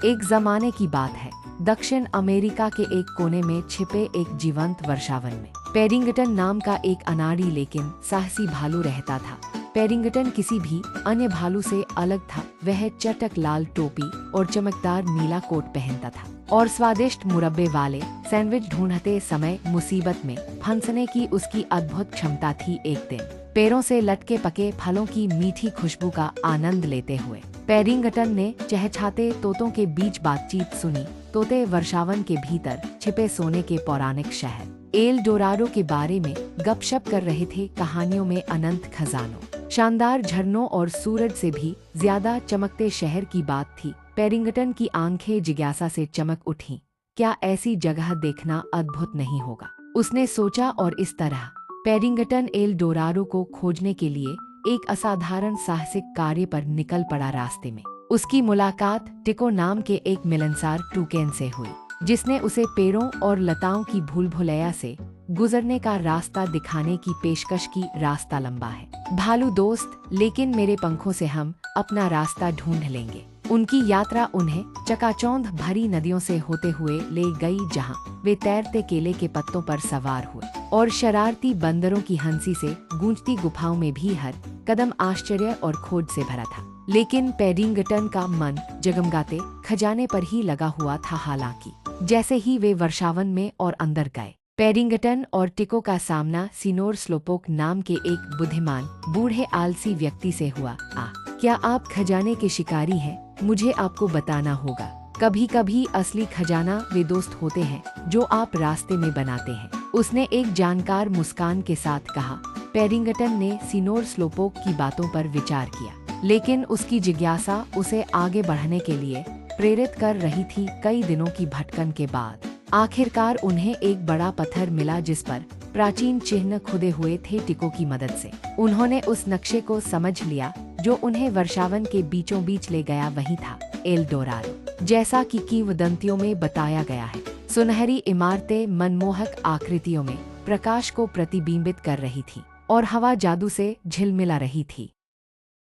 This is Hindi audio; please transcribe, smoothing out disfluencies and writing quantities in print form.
एक जमाने की बात है। दक्षिण अमेरिका के एक कोने में छिपे एक जीवंत वर्षावन में पेरिंगटन नाम का एक अनाड़ी लेकिन साहसी भालू रहता था। पेरिंगटन किसी भी अन्य भालू से अलग था। वह चटक लाल टोपी और चमकदार नीला कोट पहनता था और स्वादिष्ट मुरब्बे वाले सैंडविच ढूंढते समय मुसीबत में फंसने की उसकी अद्भुत क्षमता थी। एक दिन पेड़ों से लटके पके फलों की मीठी खुशबू का आनंद लेते हुए पेरिंगटन ने चहचहाते तोतों के बीच बातचीत सुनी। तोते वर्षावन के भीतर छिपे सोने के पौराणिक शहर एल डोराडो के बारे में गपशप कर रहे थे। कहानियों में अनंत खजानों, शानदार झरनों और सूरज से भी ज्यादा चमकते शहर की बात थी। पेरिंगटन की आंखें जिज्ञासा से चमक उठीं। क्या ऐसी जगह देखना अद्भुत नहीं होगा, उसने सोचा और इस तरह पेरिंगटन एल डोराडो को खोजने के लिए एक असाधारण साहसिक कार्य पर निकल पड़ा। रास्ते में उसकी मुलाकात टिको नाम के एक मिलनसार टूकेन से हुई, जिसने उसे पेड़ों और लताओं की भूल भुलैया से गुजरने का रास्ता दिखाने की पेशकश की। रास्ता लंबा है भालू दोस्त, लेकिन मेरे पंखों से हम अपना रास्ता ढूंढ लेंगे। उनकी यात्रा उन्हें चकाचौंध भरी नदियों से होते हुए ले गई, जहां वे तैरते केले के पत्तों पर सवार हुए और शरारती बंदरों की हंसी से गूंजती गुफाओं में भी हर कदम आश्चर्य और खोज से भरा था। लेकिन पेरिंगटन का मन जगमगाते खजाने पर ही लगा हुआ था। हालांकि जैसे ही वे वर्षावन में और अंदर गए, पेरिंगटन और टिको का सामना सिनोर स्लोपोक नाम के एक बुद्धिमान बूढ़े आलसी व्यक्ति से हुआ। क्या आप खजाने के शिकारी हैं? मुझे आपको बताना होगा, कभी कभी असली खजाना वे दोस्त होते हैं जो आप रास्ते में बनाते हैं, उसने एक जानकार मुस्कान के साथ कहा। पेरिंगटन ने सिनोर स्लोपोक की बातों पर विचार किया, लेकिन उसकी जिज्ञासा उसे आगे बढ़ने के लिए प्रेरित कर रही थी। कई दिनों की भटकन के बाद आखिरकार उन्हें एक बड़ा पत्थर मिला जिस पर प्राचीन चिन्ह खुदे हुए थे। टिको की मदद से उन्होंने उस नक्शे को समझ लिया जो उन्हें वर्षावन के बीचों बीच ले गया। वही था एल डोराडो, जैसा कि किंवदंतियों में बताया गया है। सुनहरी इमारतें मनमोहक आकृतियों में प्रकाश को प्रतिबिंबित कर रही थी और हवा जादू से झिलमिला रही थी।